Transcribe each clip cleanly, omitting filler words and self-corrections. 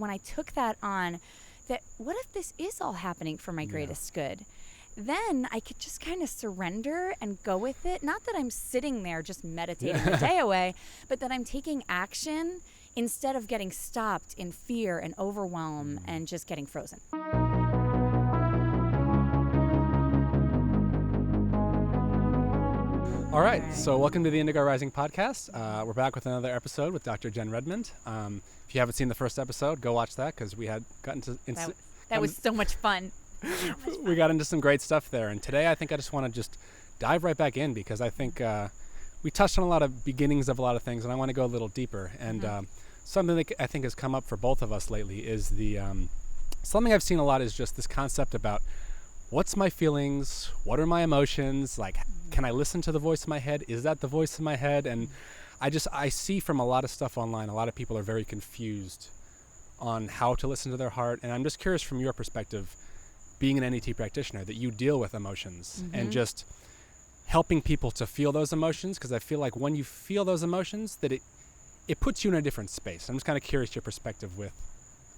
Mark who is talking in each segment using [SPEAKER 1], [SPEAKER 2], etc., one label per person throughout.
[SPEAKER 1] when I took that on, that what if this is all happening for my greatest good? Then I could just kind of surrender and go with it. Not that I'm sitting there just meditating the day away, but that I'm taking action instead of getting stopped in fear and overwhelm and just getting frozen.
[SPEAKER 2] All right, so welcome to the Indigo Rising Podcast. We're back with another episode with Dr. Jen Redmond. If you haven't seen the first episode, go watch that because we had gotten to...
[SPEAKER 1] That was so much fun.
[SPEAKER 2] We got into some great stuff there. And today I think I just want to just dive right back in because I think we touched on a lot of beginnings of a lot of things, and I want to go a little deeper. And something that I think has come up for both of us lately is something I've seen a lot is just this concept about what's my feelings, what are my emotions, like can I listen to the voice in my head? Is that the voice in my head? And I see from a lot of stuff online, a lot of people are very confused on how to listen to their heart. And I'm just curious from your perspective, being an NET practitioner, that you deal with emotions and just helping people to feel those emotions, because I feel like when you feel those emotions, that it puts you in a different space. I'm just kind of curious your perspective with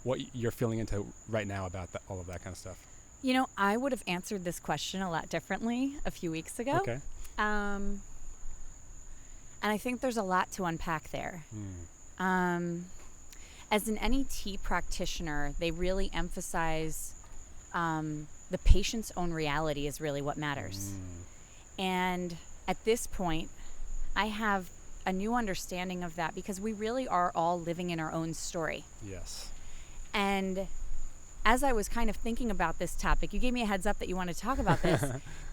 [SPEAKER 2] what you're feeling into right now about all of that kind of stuff.
[SPEAKER 1] You know, I would have answered this question a lot differently a few weeks ago.
[SPEAKER 2] Okay.
[SPEAKER 1] And I think there's a lot to unpack there. As an NET practitioner, they really emphasize the patient's own reality is really what matters. And at this point, I have a new understanding of that because we really are all living in our own story.
[SPEAKER 2] Yes.
[SPEAKER 1] And as I was kind of thinking about this topic, you gave me a heads up that you wanted to talk about this.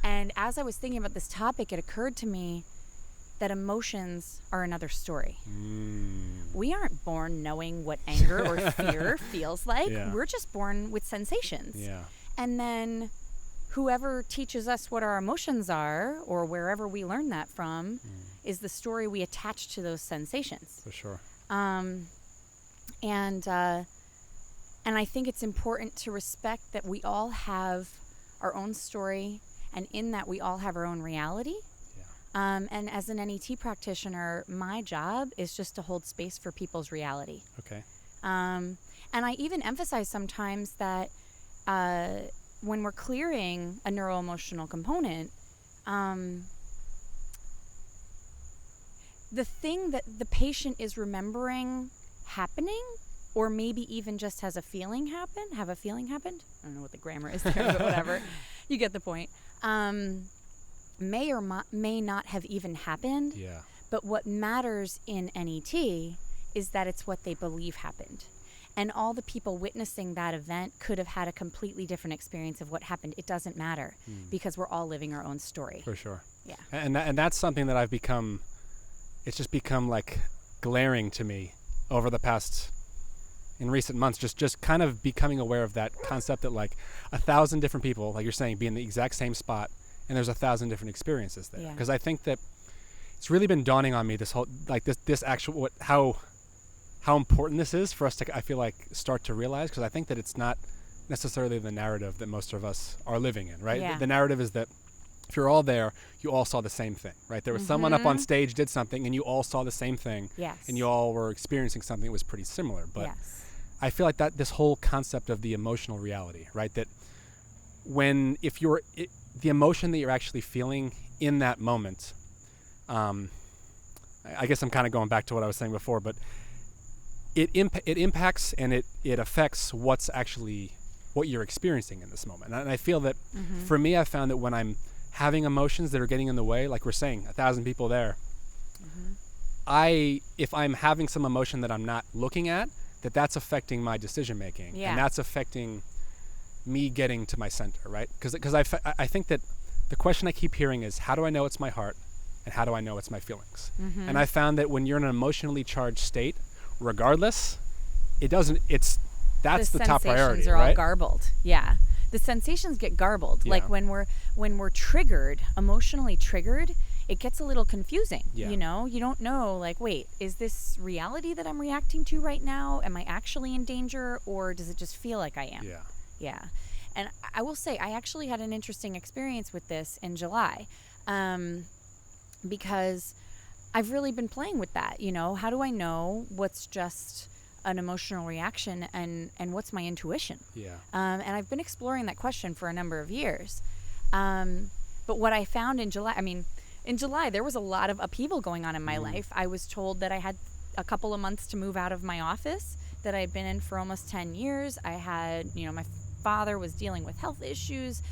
[SPEAKER 1] And as I was thinking about this topic, it occurred to me that emotions are another story. We aren't born knowing what anger or fear feels like.
[SPEAKER 2] Yeah.
[SPEAKER 1] We're just born with sensations.
[SPEAKER 2] Yeah.
[SPEAKER 1] And then whoever teaches us what our emotions are, or wherever we learn that from, is the story we attach to those sensations.
[SPEAKER 2] For sure.
[SPEAKER 1] And I think it's important to respect that we all have our own story, and in that we all have our own reality. And as an NET practitioner, my job is just to hold space for people's reality.
[SPEAKER 2] Okay.
[SPEAKER 1] And I even emphasize sometimes that when we're clearing a neuroemotional component, the thing that the patient is remembering happening, or maybe even just has a feeling happen, I don't know what the grammar is there, but whatever. You get the point. May or may not have even happened.
[SPEAKER 2] Yeah.
[SPEAKER 1] But what matters in NET is that it's what they believe happened. And all the people witnessing that event could have had a completely different experience of what happened. It doesn't matter because we're all living our own story.
[SPEAKER 2] For sure.
[SPEAKER 1] Yeah.
[SPEAKER 2] And that's something that it's just become like glaring to me over the past, in recent months, just kind of becoming aware of that concept that like 1,000 different people, like you're saying, be in the exact same spot, and there's 1,000 different experiences there. Because I think that it's really been dawning on me this whole, like this actual, how important this is for us to, I feel like, start to realize, because I think that it's not necessarily the narrative that most of us are living in, right?
[SPEAKER 1] Yeah.
[SPEAKER 2] The narrative is that if you're all there, you all saw the same thing, right? There was someone up on stage, did something, and you all saw the same thing.
[SPEAKER 1] Yes.
[SPEAKER 2] And you all were experiencing something that was pretty similar. But
[SPEAKER 1] Yes.
[SPEAKER 2] I feel like that this whole concept of the emotional reality, right? That the emotion that you're actually feeling in that moment, I guess I'm kind of going back to what I was saying before, but it impacts and it affects what you're experiencing in this moment. And I feel that for me, I found that when I'm having emotions that are getting in the way, like we're saying, 1,000 people there, if I'm having some emotion that I'm not looking at, that's affecting my decision making, and that's affecting me getting to my center, right? Because I think that the question I keep hearing is, how do I know it's my heart, and how do I know it's my feelings? And I found that when you're in an emotionally charged state, regardless, that's the top priority,
[SPEAKER 1] The sensations are
[SPEAKER 2] right?
[SPEAKER 1] all garbled. Yeah. The sensations get garbled.
[SPEAKER 2] Yeah.
[SPEAKER 1] Like when we're triggered, emotionally triggered, it gets a little confusing.
[SPEAKER 2] Yeah.
[SPEAKER 1] You know, you don't know, like, wait, is this reality that I'm reacting to right now? Am I actually in danger, or does it just feel like I am?
[SPEAKER 2] Yeah.
[SPEAKER 1] Yeah. And I will say, I actually had an interesting experience with this in July, because I've really been playing with that. You know, how do I know what's just an emotional reaction and what's my intuition?
[SPEAKER 2] Yeah.
[SPEAKER 1] And I've been exploring that question for a number of years. But what I found in July, there was a lot of upheaval going on in my life. I was told that I had a couple of months to move out of my office that I had been in for almost 10 years. I had, my father was dealing with health issues.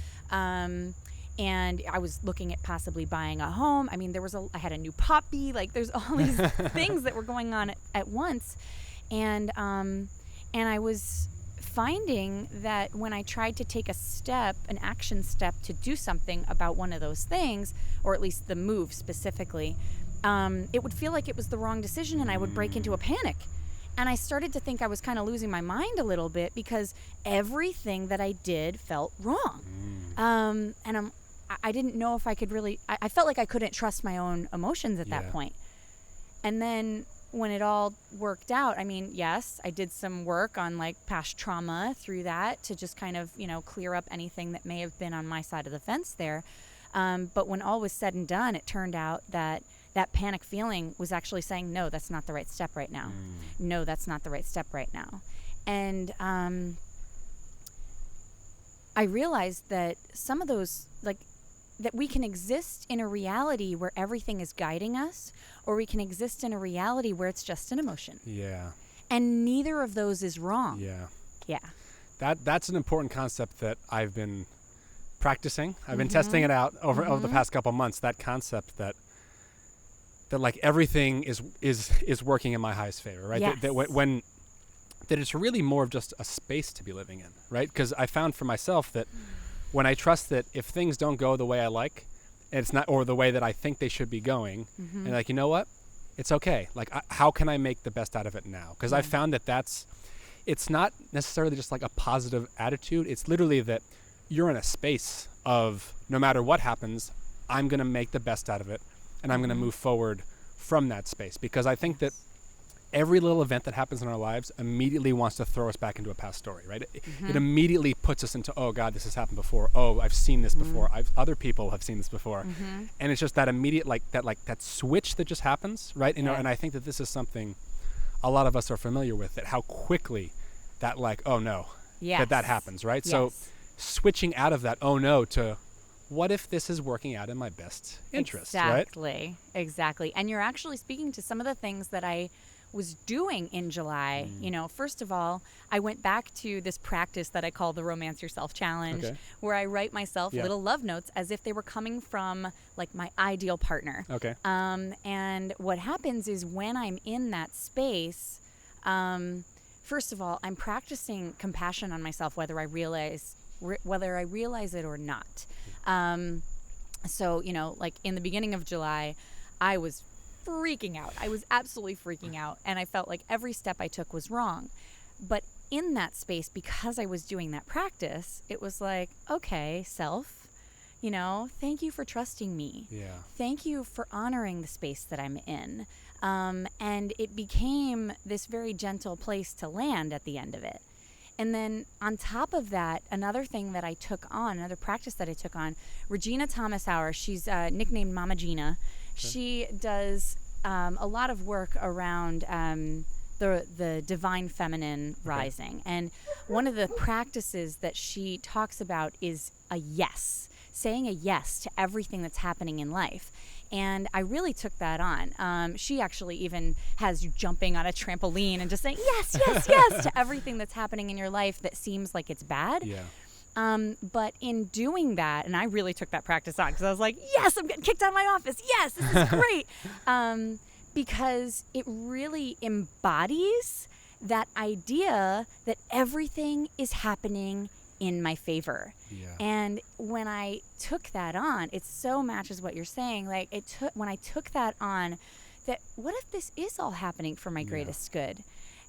[SPEAKER 1] And I was looking at possibly buying a home. I mean, I had a new puppy. Like, there's all these things that were going on at once. And I was finding that when I tried to take an action step to do something about one of those things, or at least the move specifically, it would feel like it was the wrong decision, and I would break into a panic. And I started to think I was kind of losing my mind a little bit because everything that I did felt wrong. And I didn't know if I could really, I felt like I couldn't trust my own emotions at that point. And then when it all worked out, I mean, yes, I did some work on like past trauma through that to just kind of, clear up anything that may have been on my side of the fence there. But when all was said and done, it turned out that panic feeling was actually saying, no, that's not the right step right now. No, that's not the right step right now. And I realized that some of those, that we can exist in a reality where everything is guiding us, or we can exist in a reality where it's just an emotion.
[SPEAKER 2] Yeah.
[SPEAKER 1] And neither of those is wrong.
[SPEAKER 2] Yeah.
[SPEAKER 1] Yeah.
[SPEAKER 2] That's an important concept that I've been practicing. I've been testing it out over the past couple months. That concept that like everything is working in my highest favor, right?
[SPEAKER 1] Yes.
[SPEAKER 2] That it's really more of just a space to be living in, right? Because I found for myself that when I trust that if things don't go the way I like, and it's not, or the way that I think they should be going, and like, you know what? It's okay. Like, how can I make the best out of it now? Because I found that it's not necessarily just like a positive attitude. It's literally that you're in a space of no matter what happens, I'm going to make the best out of it, and I'm going to move forward from that space. Because I think that every little event that happens in our lives immediately wants to throw us back into a past story, right? It immediately puts us into, oh God, this has happened before. Oh, I've seen this before. Other people have seen this before. And it's just that immediate, that switch that just happens, right? And I think that this is something a lot of us are familiar with, that how quickly that oh no, that happens, right?
[SPEAKER 1] Yes.
[SPEAKER 2] So switching out of that, oh no, to what if this is working out in my best interest, right?
[SPEAKER 1] Exactly. And you're actually speaking to some of the things that I was doing in July. First of all, I went back to this practice that I call the Romance Yourself Challenge, where I write myself little love notes as if they were coming from like my ideal partner.
[SPEAKER 2] Okay.
[SPEAKER 1] And what happens is when I'm in that space, first of all, I'm practicing compassion on myself, whether I realize it or not. So, like in the beginning of July, I was freaking out. I was absolutely freaking out. And I felt like every step I took was wrong. But in that space, because I was doing that practice, it was like, okay, self, thank you for trusting me.
[SPEAKER 2] Yeah.
[SPEAKER 1] Thank you for honoring the space that I'm in. And it became this very gentle place to land at the end of it. And then on top of that, another practice that I took on, Regina Thomas-Hauer, she's nicknamed Mama Gina. She does a lot of work around the divine feminine rising. And one of the practices that she talks about is a yes, saying a yes to everything that's happening in life. And I really took that on. She actually even has you jumping on a trampoline and just saying yes, yes, yes to everything that's happening in your life that seems like it's bad.
[SPEAKER 2] Yeah.
[SPEAKER 1] But in doing that, and I really took that practice on because I was like, yes, I'm getting kicked out of my office. Yes, this is great. Because it really embodies that idea that everything is happening in my favor.
[SPEAKER 2] Yeah.
[SPEAKER 1] And when I took that on, it so matches what you're saying. Like when I took that on, that what if this is all happening for my greatest good?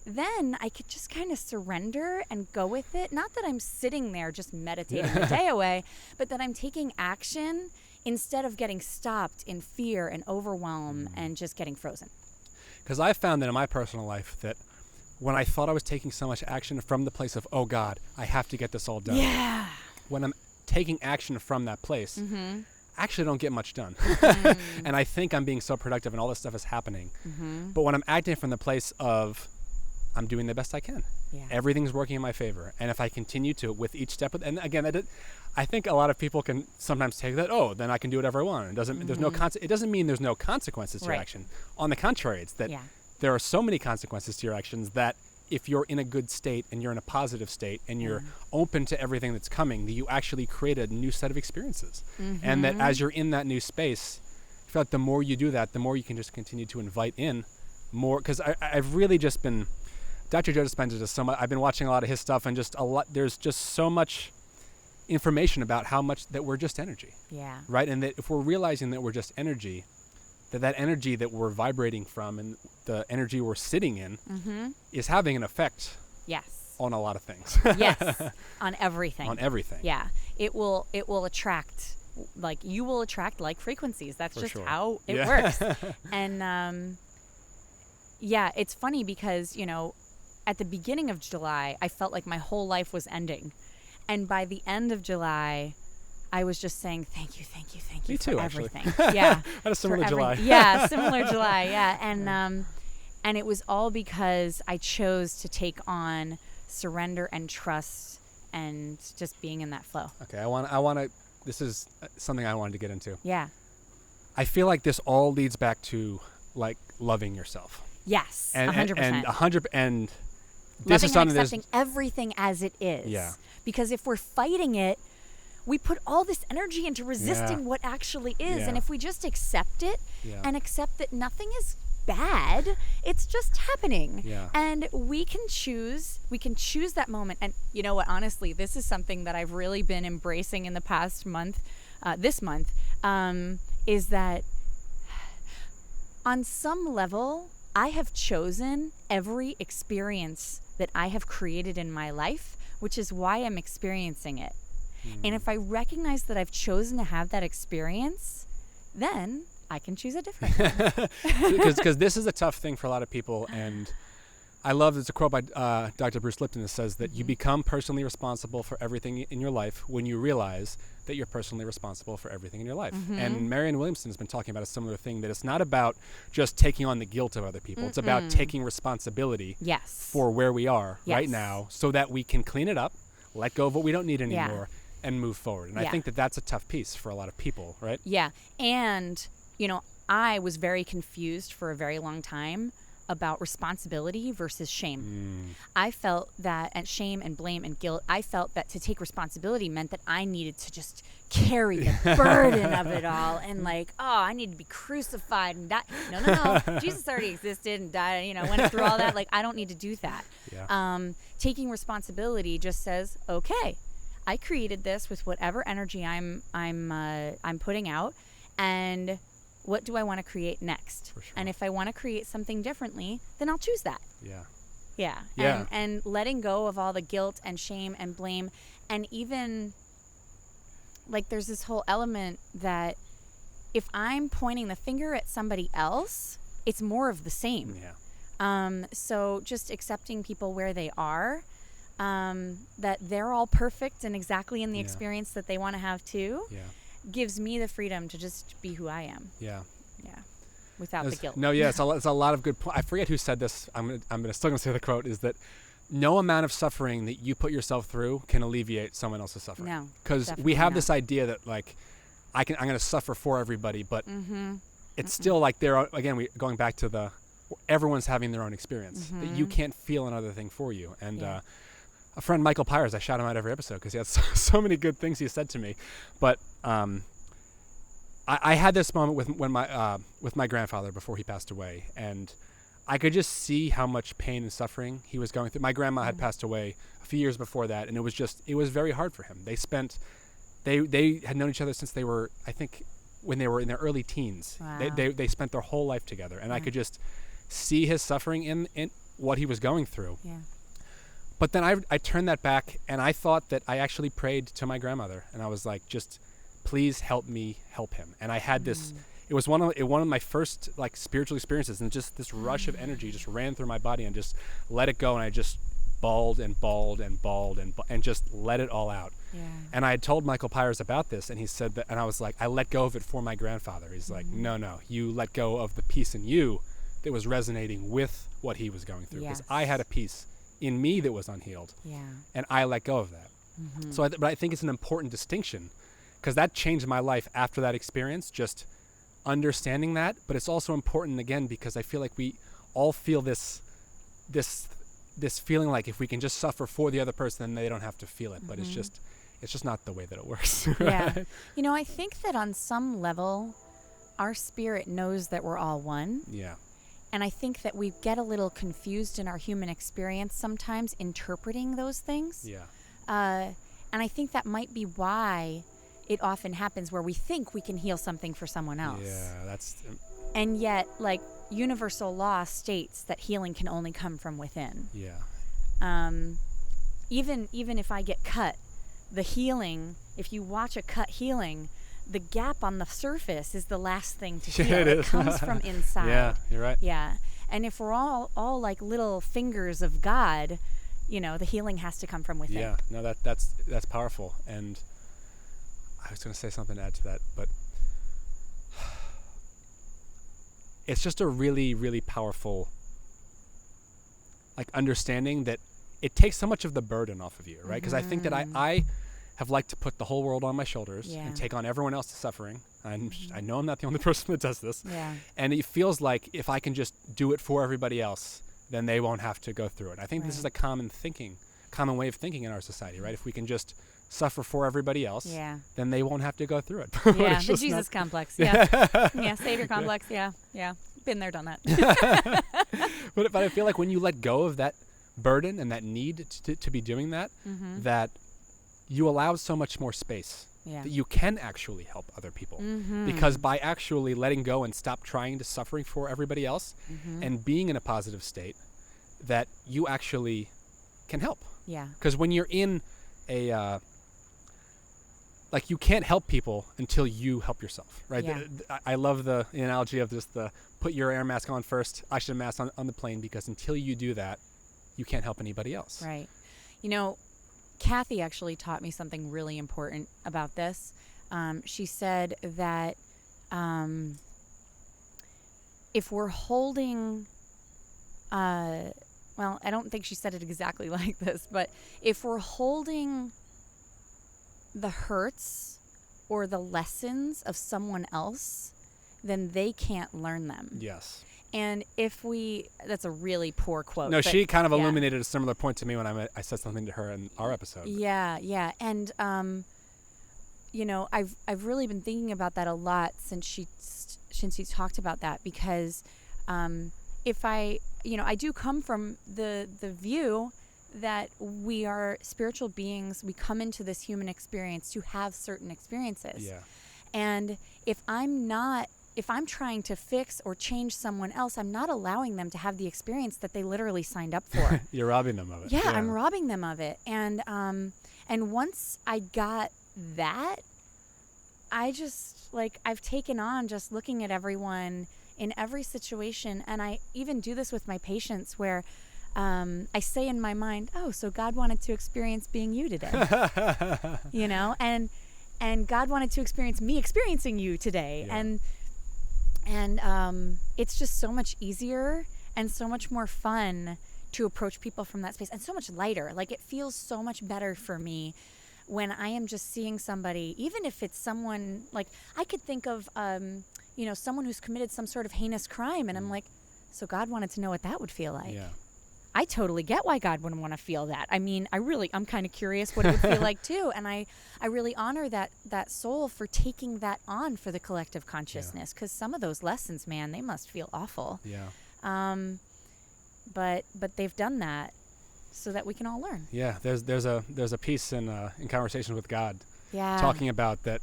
[SPEAKER 1] Then I could just kind of surrender and go with it. Not that I'm sitting there just meditating the day away, but that I'm taking action instead of getting stopped in fear and overwhelm and just getting frozen.
[SPEAKER 2] Because I found that in my personal life that when I thought I was taking so much action from the place of, oh God, I have to get this all done.
[SPEAKER 1] Yeah.
[SPEAKER 2] When I'm taking action from that place, I actually don't get much done. And I think I'm being so productive and all this stuff is happening. But when I'm acting from the place of, I'm doing the best I can.
[SPEAKER 1] Yeah.
[SPEAKER 2] Everything's working in my favor. And if I continue to, with each step, and again, I think a lot of people can sometimes take that, oh, then I can do whatever I want. It doesn't, there's no, it doesn't mean there's no consequences to your action. On the contrary, it's that there are so many consequences to your actions that if you're in a good state and you're in a positive state and you're open to everything that's coming, that you actually create a new set of experiences. And that as you're in that new space, I feel like the more you do that, the more you can just continue to invite in more. Because I've really just been, Dr. Joe Dispenza does so much. I've been watching a lot of his stuff, and just a lot. There's just so much information about how much that we're just energy.
[SPEAKER 1] Yeah.
[SPEAKER 2] Right, and that if we're realizing that we're just energy, that energy that we're vibrating from and the energy we're sitting in is having an effect.
[SPEAKER 1] Yes.
[SPEAKER 2] On a lot of things.
[SPEAKER 1] Yes. On everything.
[SPEAKER 2] On everything.
[SPEAKER 1] Yeah. It will attract. Like, you will attract like frequencies. That's
[SPEAKER 2] For
[SPEAKER 1] just
[SPEAKER 2] sure.
[SPEAKER 1] how it works. And it's funny because, you know, at the beginning of July, I felt like my whole life was ending. And by the end of July, I was just saying, thank you
[SPEAKER 2] Me
[SPEAKER 1] for
[SPEAKER 2] too,
[SPEAKER 1] everything.
[SPEAKER 2] Actually.
[SPEAKER 1] Yeah.
[SPEAKER 2] I had a similar July.
[SPEAKER 1] Yeah, similar July, yeah. And it was all because I chose to take on surrender and trust and just being in that flow.
[SPEAKER 2] Okay, I want to, this is something I wanted to get into.
[SPEAKER 1] Yeah.
[SPEAKER 2] I feel like this all leads back to, like, loving yourself.
[SPEAKER 1] Yes,
[SPEAKER 2] and
[SPEAKER 1] 100%.
[SPEAKER 2] And this is
[SPEAKER 1] loving
[SPEAKER 2] something
[SPEAKER 1] and accepting everything as it is.
[SPEAKER 2] Yeah.
[SPEAKER 1] Because if we're fighting it, we put all this energy into resisting what actually is.
[SPEAKER 2] Yeah.
[SPEAKER 1] And if we just accept it and accept that nothing is bad, it's just happening.
[SPEAKER 2] Yeah.
[SPEAKER 1] And we can choose that moment. And you know what, honestly, this is something that I've really been embracing in the past month, this month, is that on some level, I have chosen every experience that I have created in my life, which is why I'm experiencing it. And if I recognize that I've chosen to have that experience, then I can choose a different one.
[SPEAKER 2] Because this is a tough thing for a lot of people. And I love, there's a quote by Dr. Bruce Lipton that says that you become personally responsible for everything in your life when you realize that you're personally responsible for everything in your life. And Marianne Williamson has been talking about a similar thing, that it's not about just taking on the guilt of other people. It's about taking responsibility for where we are right now, so that we can clean it up, let go of what we don't need anymore, and move forward. And I think that that's a tough piece for a lot of people, right?
[SPEAKER 1] Yeah. And, you know, I was very confused for a very long time about responsibility versus shame. I felt that, and shame and blame and guilt, I felt that to take responsibility meant that I needed to just carry the burden of it all, and like, oh, I need to be crucified and die. No. Jesus already existed and died, you know, went through all that. Like, I don't need to do that.
[SPEAKER 2] Yeah.
[SPEAKER 1] Taking responsibility just says, okay, I created this with whatever energy I'm putting out, and what do I want to create next?
[SPEAKER 2] For sure.
[SPEAKER 1] And if I want to create something differently, then I'll choose that.
[SPEAKER 2] Yeah.
[SPEAKER 1] Yeah.
[SPEAKER 2] Yeah.
[SPEAKER 1] And letting go of all the guilt and shame and blame. And even, like, there's this whole element that if I'm pointing the finger at somebody else, it's more of the same.
[SPEAKER 2] Yeah.
[SPEAKER 1] So just accepting people where they are, that they're all perfect and exactly in the experience that they want to have too.
[SPEAKER 2] Yeah.
[SPEAKER 1] Gives me the freedom to just be who I am.
[SPEAKER 2] Yeah.
[SPEAKER 1] Yeah. Without the guilt.
[SPEAKER 2] No, yeah, it's a lot of good I forget who said this. I'm still gonna say the quote, is that no amount of suffering that you put yourself through can alleviate someone else's suffering.
[SPEAKER 1] No.
[SPEAKER 2] Because we have this idea that, like, I'm gonna suffer for everybody, but it's still like going back to everyone's having their own experience. That you can't feel another thing for you. And a friend, Michael Pires, I shout him out every episode because he has so many good things he said to me. But I had this moment with my grandfather before he passed away, and I could just see how much pain and suffering he was going through. My grandma had passed away a few years before that, and it was very hard for him. They had known each other since they were, I think, when they were in their early teens.
[SPEAKER 1] Wow.
[SPEAKER 2] They spent their whole life together, and I could just see his suffering in what he was going through.
[SPEAKER 1] Yeah.
[SPEAKER 2] But then I turned that back, and I thought that I actually prayed to my grandmother, and I was like, just please help me help him. And I had this, it was one of my first, like, spiritual experiences, and just this rush of energy just ran through my body and just let it go, and I just bawled and just let it all out.
[SPEAKER 1] Yeah.
[SPEAKER 2] And I had told Michael Pires about this, and he said that, and I was like, I let go of it for my grandfather. He's like, no, you let go of the piece in you that was resonating with what he was going through, because I had a piece in me that was unhealed, and I let go of that. So but I think it's an important distinction, because that changed my life after that experience, just understanding that. But it's also important, again, because I feel like we all feel this feeling like if we can just suffer for the other person, then they don't have to feel it. But it's just not the way that it works. Right?
[SPEAKER 1] Yeah. I think that on some level, our spirit knows that we're all one.
[SPEAKER 2] Yeah.
[SPEAKER 1] And I think that we get a little confused in our human experience sometimes interpreting those things.
[SPEAKER 2] Yeah.
[SPEAKER 1] And I think that might be why it often happens where we think we can heal something for someone else.
[SPEAKER 2] Yeah, that's...
[SPEAKER 1] And yet, like, universal law states that healing can only come from within.
[SPEAKER 2] Yeah.
[SPEAKER 1] Even if I get cut, the healing, if you watch a cut healing, the gap on the surface is the last thing to heal. It comes from inside.
[SPEAKER 2] Yeah, you're right.
[SPEAKER 1] Yeah. And if we're all like little fingers of God, the healing has to come from within.
[SPEAKER 2] Yeah. No, that's powerful. And I was going to say something to add to that, but it's just a really, really powerful, like, understanding that it takes so much of the burden off of you, right? Because I think that I have liked to put the whole world on my shoulders and take on everyone else's suffering. And I know I'm not the only person that does this.
[SPEAKER 1] Yeah.
[SPEAKER 2] And it feels like if I can just do it for everybody else, then they won't have to go through it. I think this is a common way of thinking in our society, right? If we can just suffer for everybody else, then they won't have to go through it.
[SPEAKER 1] Yeah, the Jesus complex. Yeah, Savior complex. Yeah. Been there, done that.
[SPEAKER 2] But I feel like when you let go of that burden and that need to be doing that, that you allow so much more space that you can actually help other people. Because by actually letting go and stop trying to suffering for everybody else and being in a positive state, that you actually can help.
[SPEAKER 1] Yeah.
[SPEAKER 2] Because when you're in a like, you can't help people until you help yourself, right?
[SPEAKER 1] Yeah.
[SPEAKER 2] I love the analogy of just put your air mask on first, oxygen mask on the plane, because until you do that, you can't help anybody else.
[SPEAKER 1] Right. Kathy actually taught me something really important about this. She said that if we're holding, I don't think she said it exactly like this, but if we're holding the hurts or the lessons of someone else, then they can't learn them.
[SPEAKER 2] Yes.
[SPEAKER 1] And that's a really poor quote.
[SPEAKER 2] No, she kind of illuminated a similar point to me when I said something to her in our episode.
[SPEAKER 1] Yeah. And, I've really been thinking about that a lot since she talked about that, because if I do come from the view that we are spiritual beings, we come into this human experience to have certain experiences.
[SPEAKER 2] Yeah.
[SPEAKER 1] And if I'm trying to fix or change someone else, I'm not allowing them to have the experience that they literally signed up for.
[SPEAKER 2] You're robbing them of it.
[SPEAKER 1] Yeah, I'm robbing them of it. And once I got that, I just, I've taken on just looking at everyone in every situation. And I even do this with my patients where I say in my mind, oh, so God wanted to experience being you today. And God wanted to experience me experiencing you today.
[SPEAKER 2] Yeah.
[SPEAKER 1] And it's just so much easier and so much more fun to approach people from that space, and so much lighter. Like, it feels so much better for me when I am just seeing somebody, even if it's someone, like, I could think of, someone who's committed some sort of heinous crime, and I'm like, so God wanted to know what that would feel like.
[SPEAKER 2] Yeah.
[SPEAKER 1] I totally get why God wouldn't want to feel that. I mean, I'm kind of curious what it would feel like too. And I really honor that soul for taking that on for the collective consciousness. Because some of those lessons, man, they must feel awful.
[SPEAKER 2] Yeah.
[SPEAKER 1] But they've done that so that we can all learn.
[SPEAKER 2] Yeah. There's a piece in Conversations with God.
[SPEAKER 1] Yeah.
[SPEAKER 2] Talking about that.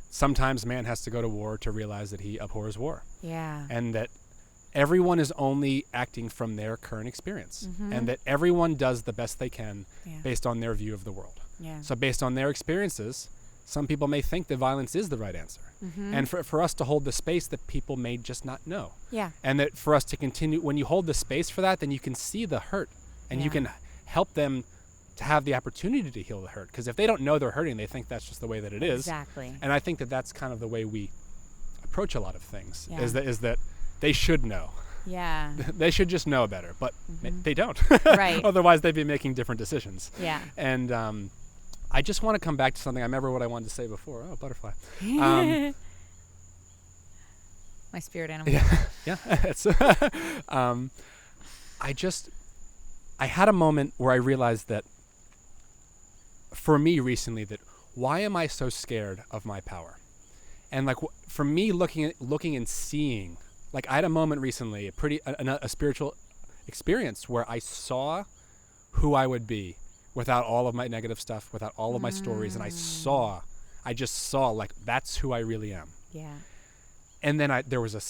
[SPEAKER 2] Sometimes man has to go to war to realize that he abhors war.
[SPEAKER 1] Yeah.
[SPEAKER 2] And that everyone is only acting from their current experience, and that everyone does the best they can based on their view of the world.
[SPEAKER 1] Yeah.
[SPEAKER 2] So based on their experiences, some people may think that violence is the right answer. And for us to hold the space that people may just not know.
[SPEAKER 1] Yeah.
[SPEAKER 2] And that for us to continue, when you hold the space for that, then you can see the hurt, and you can help them to have the opportunity to heal the hurt. Because if they don't know they're hurting, they think that's just the way that it is.
[SPEAKER 1] Exactly.
[SPEAKER 2] And I think that that's kind of the way we approach a lot of things, is that they should know.
[SPEAKER 1] Yeah.
[SPEAKER 2] They should just know better, but they don't.
[SPEAKER 1] Right.
[SPEAKER 2] Otherwise, they'd be making different decisions.
[SPEAKER 1] Yeah.
[SPEAKER 2] And I just want to come back to something. I remember what I wanted to say before. Oh, butterfly.
[SPEAKER 1] My spirit animal.
[SPEAKER 2] Yeah. It's I had a moment where I realized that for me recently, that why am I so scared of my power? And like for me, looking and seeing, like I had a moment recently, a spiritual experience where I saw who I would be without all of my negative stuff, without all of my stories, and I just saw like that's who I really am.
[SPEAKER 1] Yeah.
[SPEAKER 2] And then there was the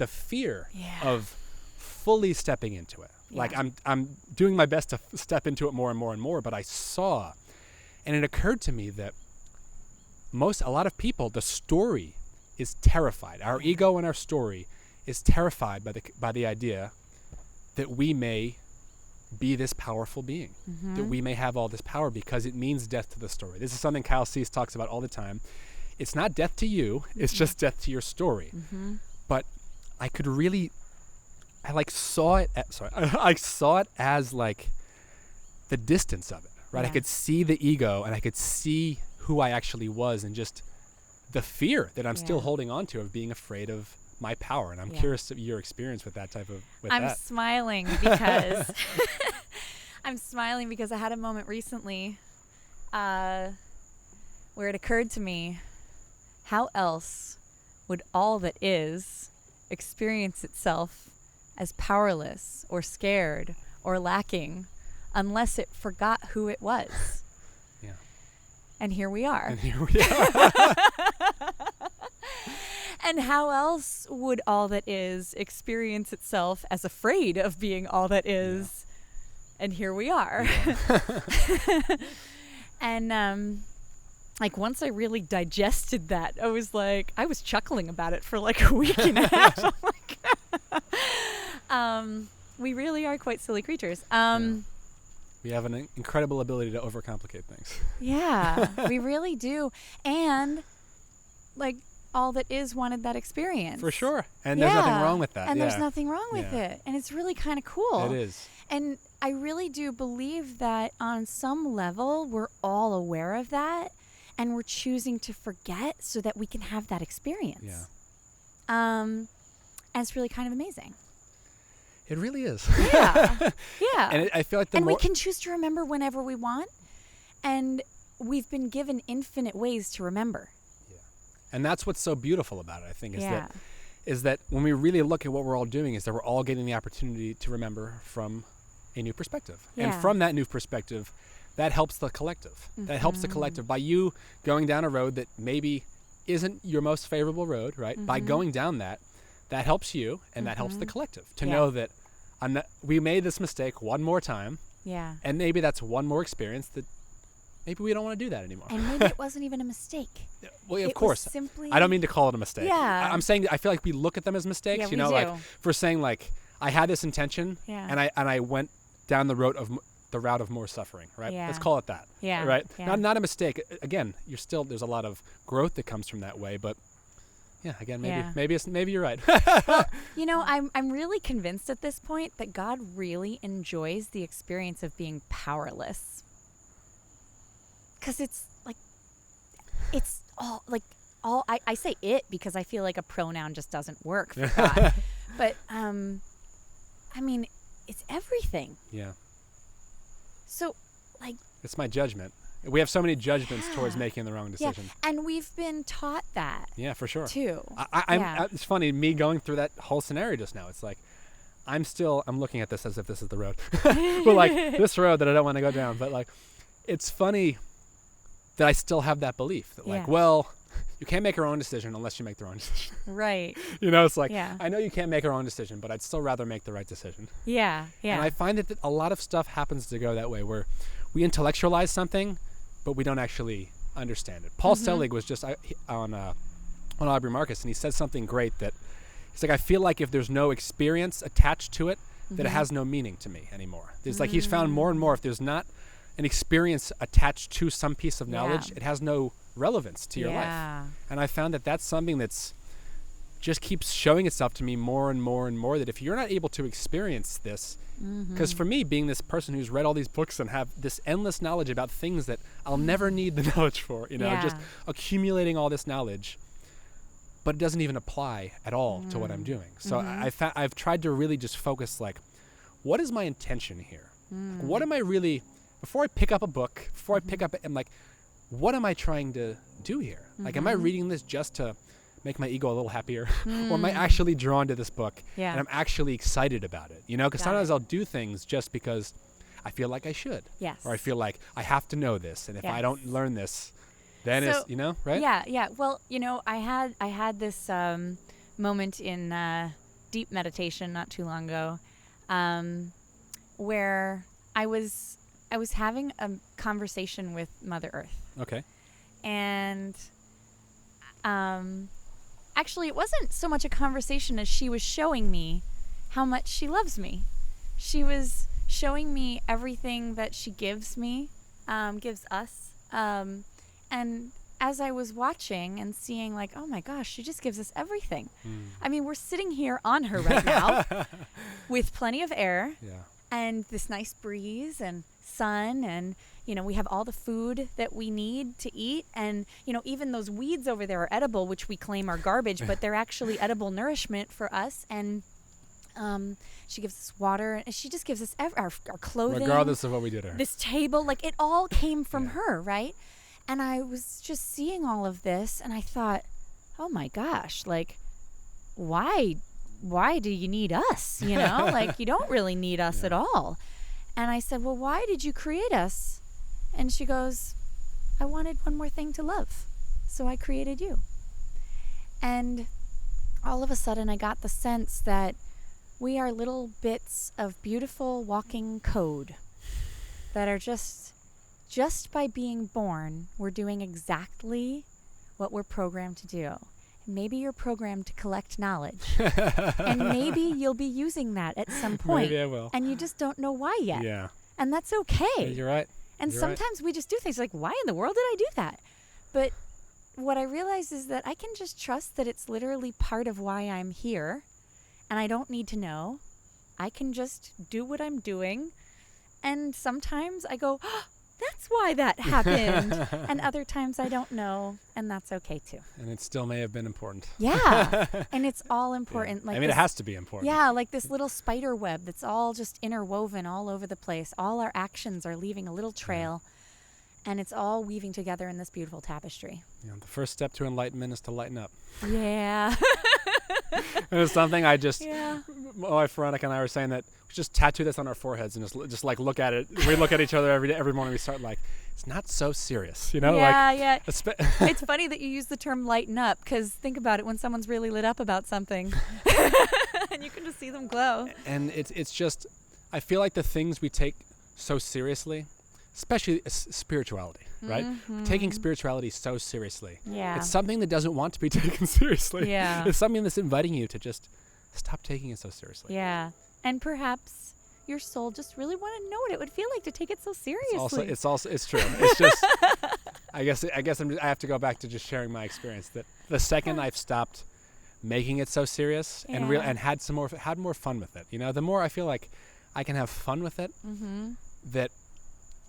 [SPEAKER 2] fear of fully stepping into it. Yeah. Like I'm doing my best to step into it more and more and more, but I saw, and it occurred to me that a lot of people, the story is terrified. Our ego and our story is terrified by the idea that we may be this powerful being, that we may have all this power, because it means death to the story. This is something Kyle Cease talks about all the time. It's not death to you, it's just death to your story. But I could really, I saw it as like the distance of it, right?
[SPEAKER 1] Yeah.
[SPEAKER 2] I could see the ego, and I could see who I actually was, and just the fear that I'm still holding on to of being afraid of my power. And I'm curious of your experience with that type of,
[SPEAKER 1] I'm smiling because I had a moment recently where it occurred to me, how else would all that is experience itself as powerless or scared or lacking unless it forgot who it was?
[SPEAKER 2] Yeah.
[SPEAKER 1] And here we are. And how else would all that is experience itself as afraid of being all that is? Yeah. And here we are. Yeah. And like once I really digested that, I was chuckling about it for like a week and a half. I'm like, we really are quite silly creatures.
[SPEAKER 2] We have an incredible ability to overcomplicate things.
[SPEAKER 1] Yeah, we really do. And like all that is wanted that experience.
[SPEAKER 2] For sure. And there's nothing wrong with that.
[SPEAKER 1] And there's nothing wrong with it. And it's really kind of cool.
[SPEAKER 2] It is.
[SPEAKER 1] And I really do believe that on some level, we're all aware of that. And we're choosing to forget so that we can have that experience.
[SPEAKER 2] Yeah.
[SPEAKER 1] And it's really kind of amazing.
[SPEAKER 2] It really is.
[SPEAKER 1] Yeah. Yeah.
[SPEAKER 2] And I feel like
[SPEAKER 1] we can choose to remember whenever we want. And we've been given infinite ways to remember.
[SPEAKER 2] Yeah. And that's what's so beautiful about it, I think, is that when we really look at what we're all doing, is that we're all getting the opportunity to remember from a new perspective. Yeah. And from that new perspective, that helps the collective. That helps the collective. By you going down a road that maybe isn't your most favorable road, right? By going down that helps you, and that helps the collective to know that we made this mistake one more time.
[SPEAKER 1] Yeah.
[SPEAKER 2] And maybe that's one more experience that maybe we don't want to do that anymore.
[SPEAKER 1] And maybe it wasn't even a mistake.
[SPEAKER 2] Well, of course.
[SPEAKER 1] Simply,
[SPEAKER 2] I don't mean to call it a mistake.
[SPEAKER 1] Yeah.
[SPEAKER 2] I'm saying I feel like we look at them as mistakes.
[SPEAKER 1] Yeah,
[SPEAKER 2] you know,
[SPEAKER 1] we do.
[SPEAKER 2] like for saying like I had this intention, and I went down the route of more suffering, right?
[SPEAKER 1] Yeah.
[SPEAKER 2] Let's call it that.
[SPEAKER 1] Yeah.
[SPEAKER 2] Right?
[SPEAKER 1] Yeah.
[SPEAKER 2] Not a mistake. Again, there's a lot of growth that comes from that way, but yeah, again, maybe you're right.
[SPEAKER 1] Well, I'm really convinced at this point that God really enjoys the experience of being powerless. Cuz I say it because I feel like a pronoun just doesn't work for God. But I mean, it's everything.
[SPEAKER 2] Yeah.
[SPEAKER 1] So, like,
[SPEAKER 2] it's my judgment. We have so many judgments towards making the wrong decision.
[SPEAKER 1] Yeah, and we've been taught that.
[SPEAKER 2] Yeah, for sure.
[SPEAKER 1] Too.
[SPEAKER 2] It's funny, me going through that whole scenario just now. It's like, I'm looking at this as if this is the road. But like, this road that I don't want to go down. But like, it's funny that I still have that belief that like, well, you can't make your own decision unless you make the wrong decision.
[SPEAKER 1] Right.
[SPEAKER 2] It's like, I know you can't make our own decision, but I'd still rather make the right decision.
[SPEAKER 1] Yeah, yeah.
[SPEAKER 2] And I find that a lot of stuff happens to go that way, where we intellectualize something, but we don't actually understand it. Paul Selig was just on Aubrey Marcus, and he said something great that he's like, I feel like if there's no experience attached to it, that it has no meaning to me anymore. There's like, he's found more and more, if there's not an experience attached to some piece of knowledge, it has no relevance to your life. And I found that that's something that's just keeps showing itself to me more and more and more, that if you're not able to experience this, because for me, being this person who's read all these books and have this endless knowledge about things that I'll never need the knowledge for, just accumulating all this knowledge, but it doesn't even apply at all to what I'm doing. So I've tried to really just focus, like, what is my intention here? What am I really, before I pick up a book, before I pick up, I'm like, what am I trying to do here? Like, am I reading this just to make my ego a little happier? Or am I actually drawn to this book and I'm actually excited about it? Because sometimes I'll do things just because I feel like I should.
[SPEAKER 1] Yes.
[SPEAKER 2] Or I feel like I have to know this. And if I don't learn this, then it's, right?
[SPEAKER 1] Yeah. Well, I had this moment in deep meditation not too long ago, where I was having a conversation with Mother Earth.
[SPEAKER 2] Okay.
[SPEAKER 1] And actually, it wasn't so much a conversation as she was showing me how much she loves me. She was showing me everything that she gives me, gives us. And as I was watching and seeing, like, oh my gosh, she just gives us everything. I mean, we're sitting here on her right now with plenty of air and this nice breeze and sun, and we have all the food that we need to eat, and even those weeds over there are edible, which we claim are garbage, but they're actually edible nourishment for us. And she gives us water, and she just gives us our clothing,
[SPEAKER 2] regardless of what we did to her.
[SPEAKER 1] This table, like, it all came from her, right? And I was just seeing all of this, and I thought, oh my gosh, like, why do you need us? Like, you don't really need us at all. And I said, well, why did you create us? And she goes, I wanted one more thing to love, so I created you. And all of a sudden, I got the sense that we are little bits of beautiful walking code that are just by being born, we're doing exactly what we're programmed to do. Maybe you're programmed to collect knowledge. And maybe you'll be using that at some point.
[SPEAKER 2] Maybe I will.
[SPEAKER 1] And you just don't know why yet.
[SPEAKER 2] Yeah.
[SPEAKER 1] And that's okay.
[SPEAKER 2] Yeah, you're right.
[SPEAKER 1] And sometimes we just do things like, why in the world did I do that? But what I realize is that I can just trust that it's literally part of why I'm here. And I don't need to know. I can just do what I'm doing. And sometimes I go, oh, that's why that happened. And other times I don't know, and that's okay too.
[SPEAKER 2] And it still may have been important.
[SPEAKER 1] Yeah. And it's all important.
[SPEAKER 2] Yeah.
[SPEAKER 1] Like,
[SPEAKER 2] it has to be important.
[SPEAKER 1] Yeah, like this little spider web that's all just interwoven all over the place. All our actions are leaving a little trail, and it's all weaving together in this beautiful tapestry.
[SPEAKER 2] The first step to enlightenment is to lighten up.
[SPEAKER 1] Yeah.
[SPEAKER 2] And it's something I just, my wife Veronica and I were saying that we just tattoo this on our foreheads and just like look at it. We look at each other every morning. We start like, it's not so serious,
[SPEAKER 1] Yeah. It's funny that you use the term lighten up, because think about it when someone's really lit up about something and you can just see them glow.
[SPEAKER 2] And it's just, I feel like the things we take so seriously, especially spirituality, right? Taking spirituality so seriously.
[SPEAKER 1] Yeah.
[SPEAKER 2] It's something that doesn't want to be taken seriously.
[SPEAKER 1] Yeah.
[SPEAKER 2] It's something that's inviting you to just stop taking it so seriously.
[SPEAKER 1] Yeah. And perhaps your soul just really wanted to know what it would feel like to take it so seriously.
[SPEAKER 2] It's true. It's just, I guess I have to go back to just sharing my experience that the second I've stopped making it so serious and had more fun with it, the more I feel like I can have fun with it, that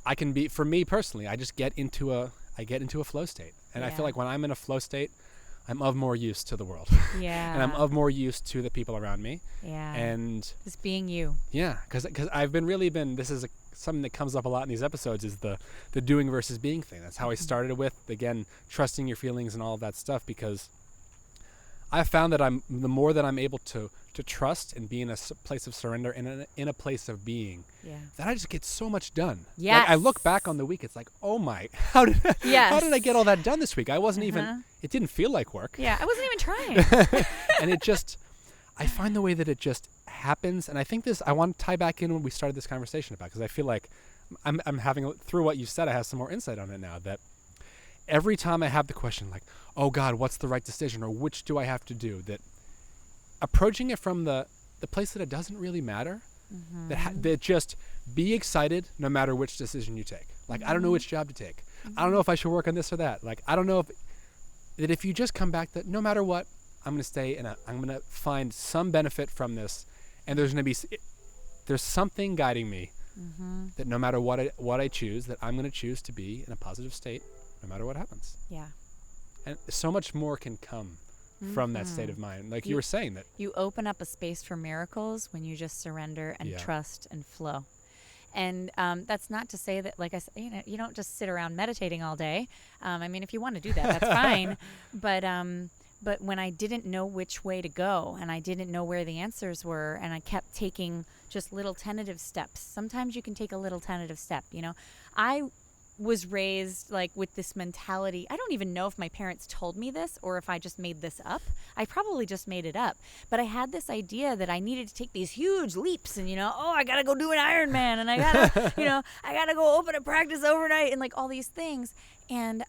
[SPEAKER 2] I can be, for me personally, I just get into a flow state. And I feel like when I'm in a flow state, I'm of more use to the world.
[SPEAKER 1] Yeah.
[SPEAKER 2] And I'm of more use to the people around me.
[SPEAKER 1] Yeah.
[SPEAKER 2] And
[SPEAKER 1] just being you.
[SPEAKER 2] Yeah, because I've this is something that comes up a lot in these episodes, is the doing versus being thing. That's how I started with, again, trusting your feelings and all of that stuff, because I found that the more that I'm able to trust and be in a place of surrender and in a place of being, that I just get so much done.
[SPEAKER 1] Yes.
[SPEAKER 2] Like, I look back on the week, it's like, oh my, how did I get all that done this week? I wasn't even, it didn't feel like work.
[SPEAKER 1] Yeah, I wasn't even trying.
[SPEAKER 2] And it just, I find the way that it just happens. And I think I want to tie back in when we started this conversation about, because I feel like I'm having, through what you said, I have some more insight on it now, that every time I have the question like, oh God, what's the right decision, or which do I have to do, that approaching it from the place that it doesn't really matter, that just be excited no matter which decision you take. Like, I don't know which job to take. I don't know if I should work on this or that. Like, I don't know if you just come back that no matter what, I'm going to stay I'm going to find some benefit from this. And there's going to be, there's something guiding me that no matter what I choose, that I'm going to choose to be in a positive state, no matter what happens.
[SPEAKER 1] Yeah.
[SPEAKER 2] And so much more can come from that state of mind. Like you were saying that.
[SPEAKER 1] You open up a space for miracles when you just surrender and trust and flow. And that's not to say that, like I said, you don't just sit around meditating all day. I mean, if you want to do that, that's fine. But when I didn't know which way to go and I didn't know where the answers were and I kept taking just little tentative steps. Sometimes you can take a little tentative step, I was raised like with this mentality. I don't even know if my parents told me this or if I just made this up. I probably just made it up. But I had this idea that I needed to take these huge leaps and, I got to go do an Ironman and I got to, I got to go open a practice overnight and like all these things. And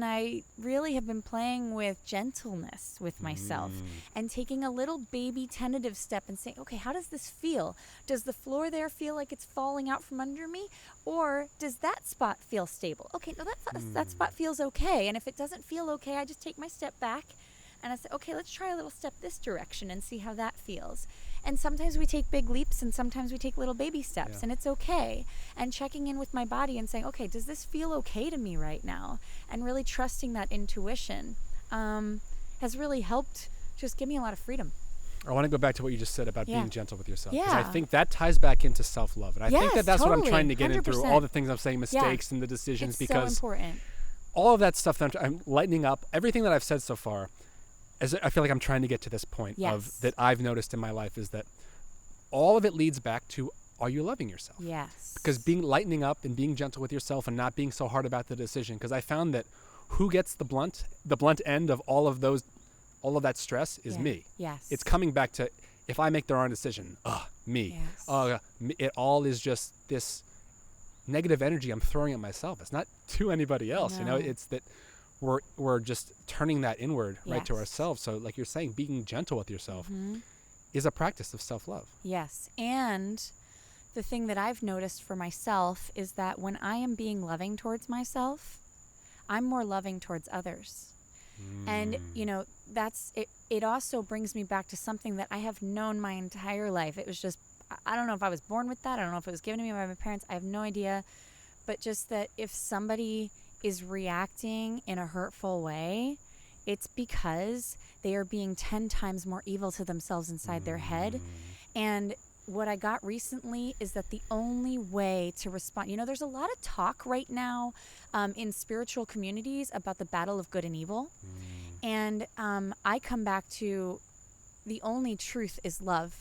[SPEAKER 1] I really have been playing with gentleness with myself and taking a little baby tentative step and saying, okay, how does this feel? Does the floor there feel like it's falling out from under me? Or does that spot feel stable? Okay, no, that spot feels okay. And if it doesn't feel okay, I just take my step back and I say, okay, let's try a little step this direction and see how that feels. And sometimes we take big leaps and sometimes we take little baby steps and it's okay. And checking in with my body and saying, okay, does this feel okay to me right now? And really trusting that intuition has really helped just give me a lot of freedom.
[SPEAKER 2] I want to go back to what you just said about being gentle with yourself.
[SPEAKER 1] Yeah.
[SPEAKER 2] Because I think that ties back into self-love. And I think that's
[SPEAKER 1] totally.
[SPEAKER 2] what I'm trying to get
[SPEAKER 1] 100%.
[SPEAKER 2] in through all the things I'm saying, mistakes and the decisions,
[SPEAKER 1] it's
[SPEAKER 2] because
[SPEAKER 1] so important.
[SPEAKER 2] All of that stuff that I'm lightening up, everything that I've said so far, as I feel like I'm trying to get to this point of that I've noticed in my life is that all of it leads back to, are you loving yourself?
[SPEAKER 1] Yes.
[SPEAKER 2] Because lightening up and being gentle with yourself and not being so hard about the decision, because I found that who gets the blunt end of all of that stress is me.
[SPEAKER 1] Yes.
[SPEAKER 2] It's coming back to, if I make the wrong decision, me.
[SPEAKER 1] Yes.
[SPEAKER 2] It all is just this negative energy I'm throwing at myself. It's not to anybody else.
[SPEAKER 1] No.
[SPEAKER 2] It's that we're just turning that inward right to ourselves. So like you're saying, being gentle with yourself is a practice of self-love.
[SPEAKER 1] Yes. And the thing that I've noticed for myself is that when I am being loving towards myself, I'm more loving towards others. And, that's it. It also brings me back to something that I have known my entire life. It was just, I don't know if I was born with that. I don't know if it was given to me by my parents. I have no idea. But just that if somebody is reacting in a hurtful way, it's because they are being 10 times more evil to themselves inside their head. And what I got recently is that the only way to respond, there's a lot of talk right now in spiritual communities about the battle of good and evil. And I come back to the only truth is love.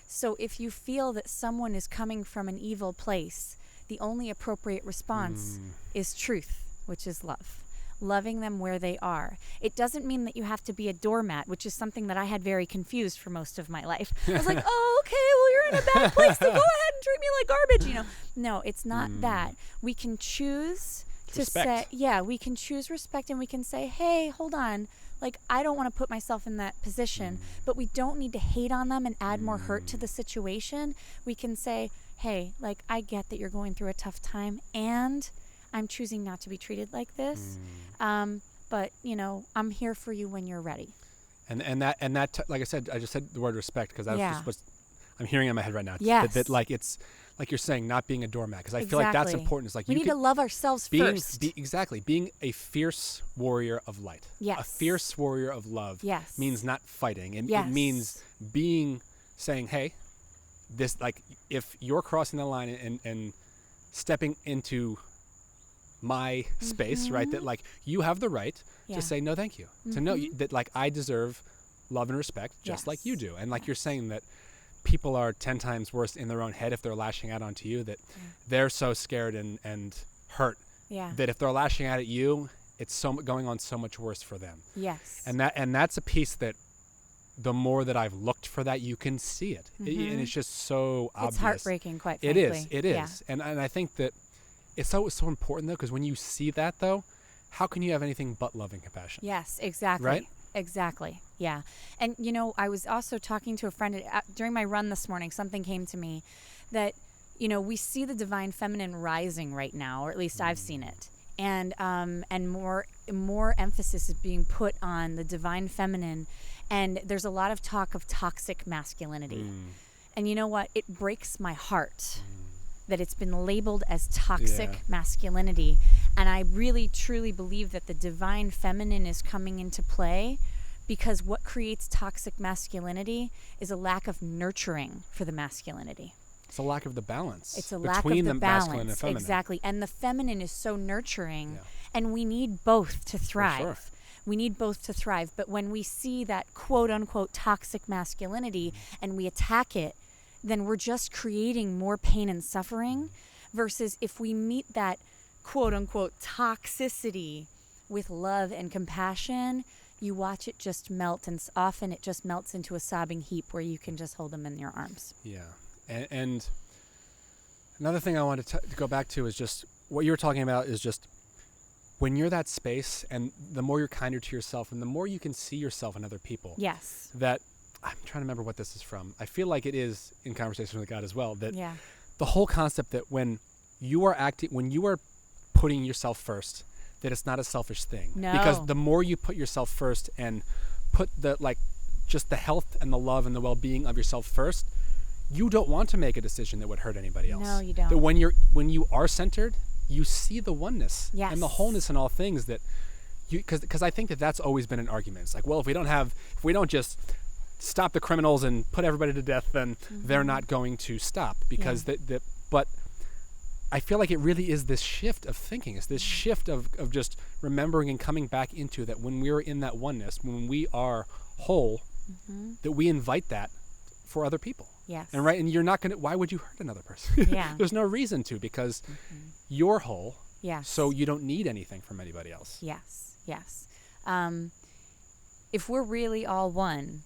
[SPEAKER 1] So if you feel that someone is coming from an evil place, the only appropriate response is truth, which is love. Loving them where they are. It doesn't mean that you have to be a doormat, which is something that I had very confused for most of my life. I was like, oh, okay, well, you're in a bad place, so go ahead and treat me like garbage, No, it's not that. We can choose to say, we can choose respect, and we can say, hey, hold on. Like, I don't want to put myself in that position, but we don't need to hate on them and add more hurt to the situation. We can say, hey, like, I get that you're going through a tough time, and I'm choosing not to be treated like this. But, I'm here for you when you're ready.
[SPEAKER 2] And that like I said, I just said the word respect because that's just what I'm hearing in my head right now.
[SPEAKER 1] Yes.
[SPEAKER 2] That like it's like you're saying, not being a doormat, because I feel like that's important. It's like
[SPEAKER 1] we need to love ourselves first.
[SPEAKER 2] Being a fierce warrior of light.
[SPEAKER 1] Yes.
[SPEAKER 2] A fierce warrior of love means not fighting. It means saying, hey, this, like, if you're crossing the line and stepping into my space, right, that like you have the right to say no thank you, to know that like I deserve love and respect just like you do. And like you're saying that people are 10 times worse in their own head if they're lashing out onto you, that they're so scared and hurt that if they're lashing out at you, it's going on so much worse for them. And that's a piece that the more that I've looked for that, you can see it. And it's just so obvious.
[SPEAKER 1] It's heartbreaking, quite frankly.
[SPEAKER 2] It is. And I think that it's so important, though, because when you see that, though, how can you have anything but love and compassion?
[SPEAKER 1] Yes, exactly.
[SPEAKER 2] Right?
[SPEAKER 1] Exactly. Yeah. And, I was also talking to a friend during my run this morning. Something came to me that, we see the divine feminine rising right now, or at least I've seen it. and more emphasis is being put on the divine feminine, and there's a lot of talk of toxic masculinity. And you know what? It breaks my heart that it's been labeled as toxic masculinity. And I really, truly believe that the divine feminine is coming into play, because what creates toxic masculinity is a lack of nurturing for the masculinity.
[SPEAKER 2] It's a lack of the balance.
[SPEAKER 1] It's a lack of
[SPEAKER 2] between
[SPEAKER 1] the
[SPEAKER 2] the
[SPEAKER 1] balance.
[SPEAKER 2] masculine and feminine.
[SPEAKER 1] Exactly. And the feminine is so nurturing, and we need both to thrive.
[SPEAKER 2] For sure.
[SPEAKER 1] We need both to thrive. But when we see that quote unquote toxic masculinity and we attack it, then we're just creating more pain and suffering, versus if we meet that quote unquote toxicity with love and compassion, you watch it just melt, and often it just melts into a sobbing heap where you can just hold them in your arms.
[SPEAKER 2] Yeah. And another thing I wanted to go back to is just what you were talking about, is just when you're that space, and the more you're kinder to yourself and the more you can see yourself in other people.
[SPEAKER 1] Yes.
[SPEAKER 2] That, I'm trying to remember what this is from. I feel like it is in Conversation with God as well, that
[SPEAKER 1] Yeah.
[SPEAKER 2] the whole concept that when you are putting yourself first, that it's not a selfish thing.
[SPEAKER 1] No.
[SPEAKER 2] Because the more you put yourself first and put just the health and the love and the well-being of yourself first, you don't want to make a decision that would hurt anybody else.
[SPEAKER 1] No, you don't.
[SPEAKER 2] That when you are centered, you see the oneness and the wholeness in all things, that because I think that's always been an argument. It's like, well, if we don't just stop the criminals and put everybody to death, then they're not going to stop, because but I feel like it really is this shift of thinking. It's this shift of just remembering and coming back into that when we're in that oneness, when we are whole, that we invite that for other people.
[SPEAKER 1] Yes.
[SPEAKER 2] And you're not going to, why would you hurt another person?
[SPEAKER 1] Yeah.
[SPEAKER 2] There's no reason to, because you're whole.
[SPEAKER 1] Yes.
[SPEAKER 2] So you don't need anything from anybody else.
[SPEAKER 1] Yes. Yes. If we're really all one,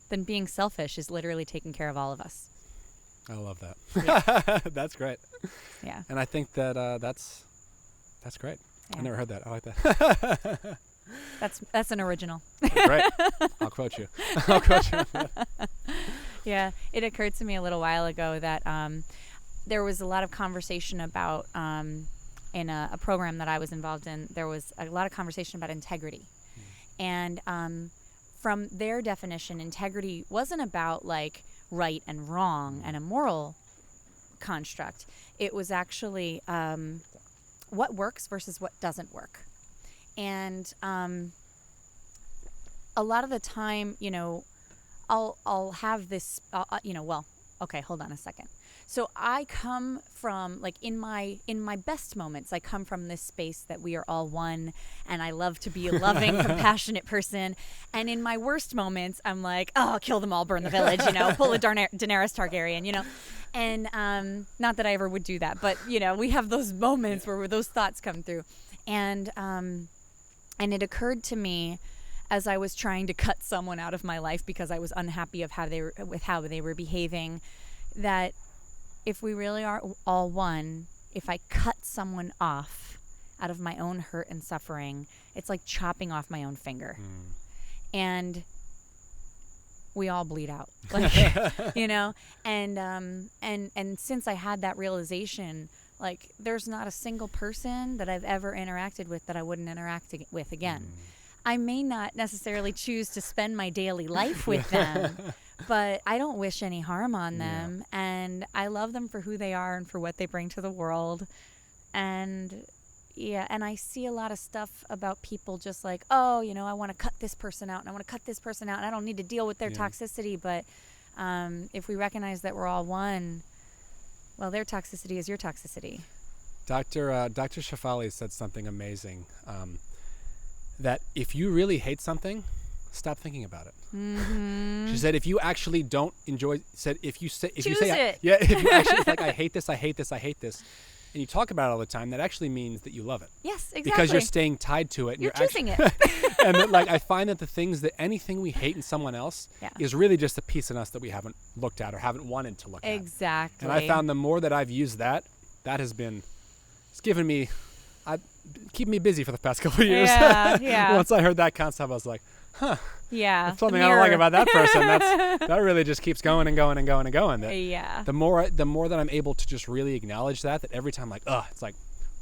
[SPEAKER 1] then being selfish is literally taking care of all of us.
[SPEAKER 2] I love that.
[SPEAKER 1] Yeah.
[SPEAKER 2] That's great.
[SPEAKER 1] Yeah.
[SPEAKER 2] And I think that that's great.
[SPEAKER 1] Yeah.
[SPEAKER 2] I never heard that. I like that.
[SPEAKER 1] That's an original.
[SPEAKER 2] Great. I'll quote you. I'll quote you.
[SPEAKER 1] Yeah. It occurred to me a little while ago that there was a lot of conversation about, in a program that I was involved in, there was a lot of conversation about integrity. And from their definition, integrity wasn't about like right and wrong and a moral construct. It was actually what works versus what doesn't work. And a lot of the time, I'll have this, okay, hold on a second. So I come from, like, in my best moments, I come from this space that we are all one, and I love to be a loving, compassionate person. And in my worst moments, I'm like, oh, kill them all, burn the village, pull a Daenerys Targaryen, And not that I ever would do that, but, we have those moments where those thoughts come through. And it occurred to me as I was trying to cut someone out of my life because I was unhappy of how they were behaving, that if we really are all one, if I cut someone off out of my own hurt and suffering, it's like chopping off my own finger. And we all bleed out, like, and since I had that realization, like, there's not a single person that I've ever interacted with that I wouldn't interact with again. I may not necessarily choose to spend my daily life with them, but I don't wish any harm on them. And I love them for who they are and for what they bring to the world. And and I see a lot of stuff about people just like, oh, I want to cut this person out and I want to cut this person out and I don't need to deal with their toxicity. But if we recognize that we're all one, well, their toxicity is your toxicity.
[SPEAKER 2] Dr. Shafali said something amazing, that if you really hate something, stop thinking about it. She said, if you actually don't enjoy, if you say, if you actually, it's like, I hate this, and you talk about it all the time, that actually means that you love it.
[SPEAKER 1] Yes, exactly.
[SPEAKER 2] Because you're staying tied to it. And
[SPEAKER 1] you're choosing it.
[SPEAKER 2] And that, like, I find that anything we hate in someone else is really just a piece in us that we haven't looked at or haven't wanted to look at.
[SPEAKER 1] Exactly.
[SPEAKER 2] And I found the more that I've used that has been, it's given me, keeping me busy for the past couple of years.
[SPEAKER 1] Yeah.
[SPEAKER 2] Once I heard that concept, I was like, huh.
[SPEAKER 1] Yeah.
[SPEAKER 2] That's something I don't like about that person. That really just keeps going and going and going and going.
[SPEAKER 1] Yeah.
[SPEAKER 2] The more that I'm able to just really acknowledge that every time, like, it's like,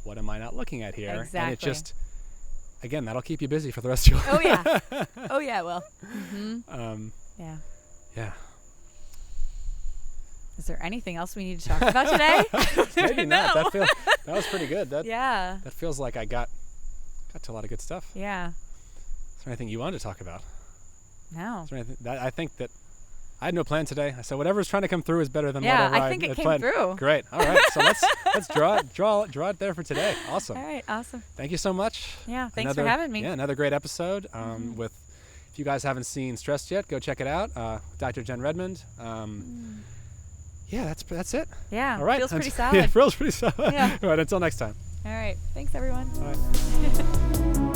[SPEAKER 2] what am I not looking at here?
[SPEAKER 1] Exactly.
[SPEAKER 2] And it just, again, that'll keep you busy for the rest of your life.
[SPEAKER 1] Oh yeah. Oh yeah, it will. Mm-hmm.
[SPEAKER 2] Yeah.
[SPEAKER 1] Is there anything else we need to talk about today?
[SPEAKER 2] Maybe not.
[SPEAKER 1] No.
[SPEAKER 2] That was pretty good.
[SPEAKER 1] Yeah.
[SPEAKER 2] That feels like I got to a lot of good stuff.
[SPEAKER 1] Yeah.
[SPEAKER 2] Is there anything you wanted to talk about?
[SPEAKER 1] No.
[SPEAKER 2] Is there anything I think that I had no plan today. I said whatever's trying to come through is better than
[SPEAKER 1] Yeah,
[SPEAKER 2] whatever
[SPEAKER 1] I think it came
[SPEAKER 2] planned.
[SPEAKER 1] through.
[SPEAKER 2] Great. All right. So let's draw it there for today. Awesome.
[SPEAKER 1] All right. Awesome.
[SPEAKER 2] Thank you so much.
[SPEAKER 1] Yeah. Thanks for having me.
[SPEAKER 2] Yeah, another great episode. With, if you guys haven't seen Stressed yet, go check it out. Dr. Jen Redmond. Yeah, that's it.
[SPEAKER 1] Yeah.
[SPEAKER 2] All right.
[SPEAKER 1] Feels pretty
[SPEAKER 2] Yeah,
[SPEAKER 1] solid.
[SPEAKER 2] feels pretty solid.
[SPEAKER 1] Yeah.
[SPEAKER 2] All right. Until next time.
[SPEAKER 1] All right. Thanks, everyone.
[SPEAKER 2] All right.